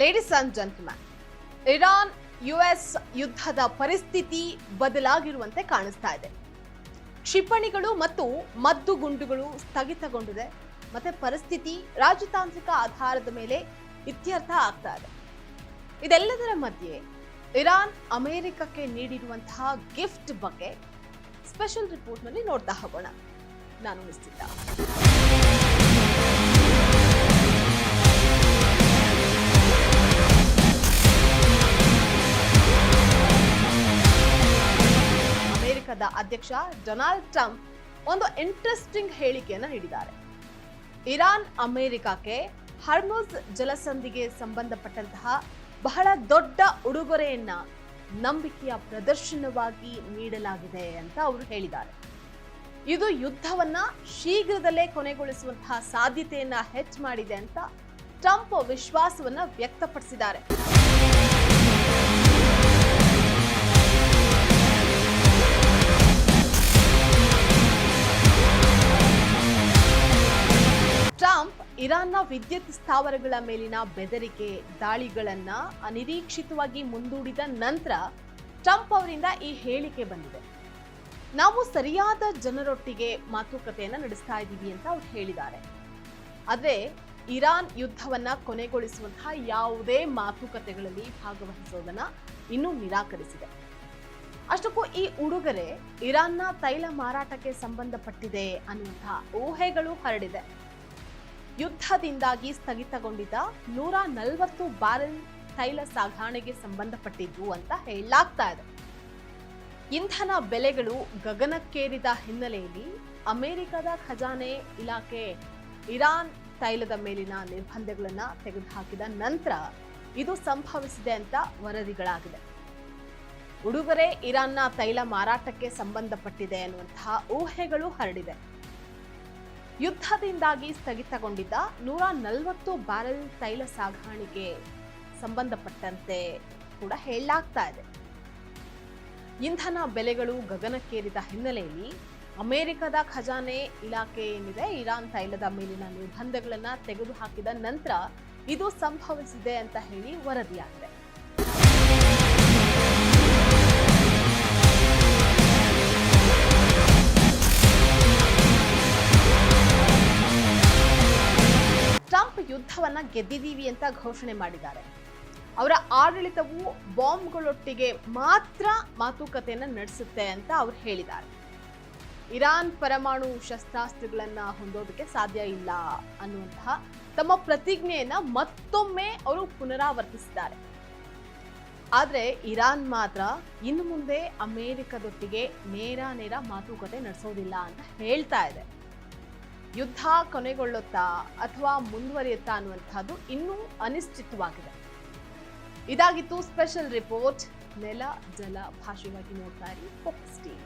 Ladies and gentleman, Iran US ಯುದ್ಧದ ಪರಿಸ್ಥಿತಿ ಬದಲಾಗಿರುವಂತೆ ಕಾಣಿಸ್ತಾ ಇದೆ. ಕ್ಷಿಪಣಿಗಳು ಮತ್ತು ಮದ್ದುಗುಂಡುಗಳು ಸ್ಥಗಿತಗೊಂಡಿದೆ. ಮತ್ತೆ ಪರಿಸ್ಥಿತಿ ರಾಜತಾಂತ್ರಿಕ ಆಧಾರದ ಮೇಲೆ ಇತ್ಯರ್ಥ ಆಗ್ತಾ ಇದೆ. ಇದೆಲ್ಲದರ ಮಧ್ಯೆ ಇರಾನ್ ಅಮೆರಿಕಕ್ಕೆ ನೀಡಿರುವಂತಹ ಗಿಫ್ಟ್ ಬಗ್ಗೆ ಸ್ಪೆಷಲ್ ರಿಪೋರ್ಟ್ನಲ್ಲಿ ನೋಡ್ತಾ ಹೋಗೋಣ. ನಾನು ನಿಶ್ಚಿತ. ಅಮೆರಿಕದ ಅಧ್ಯಕ್ಷ ಡೊನಾಲ್ಡ್ ಟ್ರಂಪ್ ಒಂದು ಇಂಟ್ರೆಸ್ಟಿಂಗ್ ಹೇಳಿಕೆಯನ್ನು ನೀಡಿದ್ದಾರೆ. ಇರಾನ್ ಅಮೆರಿಕಕ್ಕೆ ಹಾರ್ಮುಜ್ ಜಲಸಂಧಿಗೆ ಸಂಬಂಧಪಟ್ಟಂತಹ ಬಹಳ ದೊಡ್ಡ ಉಡುಗೊರೆಯನ್ನ ನಂಬಿಕೆಯ ಪ್ರದರ್ಶನವಾಗಿ ನೀಡಲಾಗಿದೆ ಅಂತ ಅವರು ಹೇಳಿದ್ದಾರೆ. ಇದು ಯುದ್ಧವನ್ನ ಶೀಘ್ರದಲ್ಲೇ ಕೊನೆಗೊಳಿಸುವಂತಹ ಸಾಧ್ಯತೆಯನ್ನ ಹೆಚ್ಚು ಮಾಡಿದೆ ಅಂತ ಟ್ರಂಪ್ ವಿಶ್ವಾಸವನ್ನ ವ್ಯಕ್ತಪಡಿಸಿದ್ದಾರೆ. ಟ್ರಂಪ್ ಇರಾನ್ನ ವಿದ್ಯುತ್ ಸ್ಥಾವರಗಳ ಮೇಲಿನ ಬೆದರಿಕೆ ದಾಳಿಗಳನ್ನ ಅನಿರೀಕ್ಷಿತವಾಗಿ ಮುಂದೂಡಿದ ನಂತರ ಟ್ರಂಪ್ ಅವರಿಂದ ಈ ಹೇಳಿಕೆ ಬಂದಿದೆ. ನಾವು ಸರಿಯಾದ ಜನರೊಟ್ಟಿಗೆ ಮಾತುಕತೆಯನ್ನ ನಡೆಸ್ತಾ ಇದ್ದೀವಿ ಅಂತ ಅವ್ರು ಹೇಳಿದ್ದಾರೆ. ಆದ್ರೆ ಇರಾನ್ ಯುದ್ಧವನ್ನ ಕೊನೆಗೊಳಿಸುವಂತಹ ಯಾವುದೇ ಮಾತುಕತೆಗಳಲ್ಲಿ ಭಾಗವಹಿಸೋದನ್ನ ಇನ್ನೂ ನಿರಾಕರಿಸಿದೆ. ಅಷ್ಟಕ್ಕೂ ಈ ಉಡುಗೊರೆ ಇರಾನ್ನ ತೈಲ ಮಾರಾಟಕ್ಕೆ ಸಂಬಂಧಪಟ್ಟಿದೆ ಅನ್ನುವಂತಹ ಊಹೆಗಳು ಹರಡಿದೆ. ಯುದ್ಧದಿಂದಾಗಿ ಸ್ಥಗಿತಗೊಂಡಿದ್ದ 140 ಬ್ಯಾರೆಲ್ ತೈಲ ಸಾಗಣೆಗೆ ಸಂಬಂಧಪಟ್ಟಿದ್ದು ಅಂತ ಹೇಳಲಾಗ್ತಾ ಇದೆ. ಇಂಧನ ಬೆಲೆಗಳು ಗಗನಕ್ಕೇರಿದ ಹಿನ್ನೆಲೆಯಲ್ಲಿ ಅಮೆರಿಕದ ಖಜಾನೆ ಇಲಾಖೆ ಇರಾನ್ ತೈಲದ ಮೇಲಿನ ನಿರ್ಬಂಧಗಳನ್ನ ತೆಗೆದುಹಾಕಿದ ನಂತರ ಇದು ಸಂಭವಿಸಿದೆ ಅಂತ ವರದಿಗಳಾಗಿದೆ. ಉಡುಗೊರೆ ಇರಾನ್ನ ತೈಲ ಮಾರಾಟಕ್ಕೆ ಸಂಬಂಧಪಟ್ಟಿದೆ ಅನ್ನುವಂತಹ ಊಹೆಗಳು ಹರಡಿದೆ. ಯುದ್ಧದಿಂದಾಗಿ ಸ್ಥಗಿತಗೊಂಡಿದ್ದ 140 ಬ್ಯಾರೆಲ್ ತೈಲ ಸಾಗಾಣಿಕೆ ಸಂಬಂಧಪಟ್ಟಂತೆ ಕೂಡ ಹೇಳಲಾಗ್ತಾ ಇದೆ. ಇಂಧನ ಬೆಲೆಗಳು ಗಗನಕ್ಕೇರಿದ ಹಿನ್ನೆಲೆಯಲ್ಲಿ ಅಮೆರಿಕದ ಖಜಾನೆ ಇಲಾಖೆ ಏನಿದೆ ಇರಾನ್ ತೈಲದ ಮೇಲಿನ ನಿರ್ಬಂಧಗಳನ್ನ ತೆಗೆದುಹಾಕಿದ ನಂತರ ಇದು ಸಂಭವಿಸಿದೆ ಅಂತ ಹೇಳಿ ವರದಿಯಾಗಿದೆ. ಟ್ರಂಪ್ ಯುದ್ಧವನ್ನ ಗೆದ್ದಿದ್ದೀವಿ ಅಂತ ಘೋಷಣೆ ಮಾಡಿದ್ದಾರೆ. ಅವರ ಆಡಳಿತವು ಬಾಂಬ್ಗಳೊಟ್ಟಿಗೆ ಮಾತ್ರ ಮಾತುಕತೆಯನ್ನ ನಡೆಸುತ್ತೆ ಅಂತ ಅವರು ಹೇಳಿದ್ದಾರೆ. ಇರಾನ್ ಪರಮಾಣು ಶಸ್ತ್ರಾಸ್ತ್ರಗಳನ್ನ ಹೊಂದೋದಕ್ಕೆ ಸಾಧ್ಯ ಇಲ್ಲ ಅನ್ನುವಂತಹ ತಮ್ಮ ಪ್ರತಿಜ್ಞೆಯನ್ನ ಮತ್ತೊಮ್ಮೆ ಅವರು ಪುನರಾವರ್ತಿಸಿದ್ದಾರೆ. ಆದ್ರೆ ಇರಾನ್ ಮಾತ್ರ ಇನ್ನು ಮುಂದೆ ಅಮೆರಿಕದೊಟ್ಟಿಗೆ ನೇರ ಮಾತುಕತೆ ನಡೆಸೋದಿಲ್ಲ ಅಂತ ಹೇಳ್ತಾ ಇದೆ. ಯುದ್ಧ ಕೊನೆಗೊಳ್ಳುತ್ತಾ ಅಥವಾ ಮುಂದುವರಿಯುತ್ತಾ ಅನ್ನುವಂಥದ್ದು ಇನ್ನೂ ಅನಿಶ್ಚಿತವಾಗಿದೆ. ಇದಾಗಿತ್ತು ಸ್ಪೆಷಲ್ ರಿಪೋರ್ಟ್. ನೆಲ ಜಲ ಭಾಷೆಯಾಗಿ ನೋಡ್ತಾ ಇರಿ ಫೋಕಸ್ ಟಿವಿ.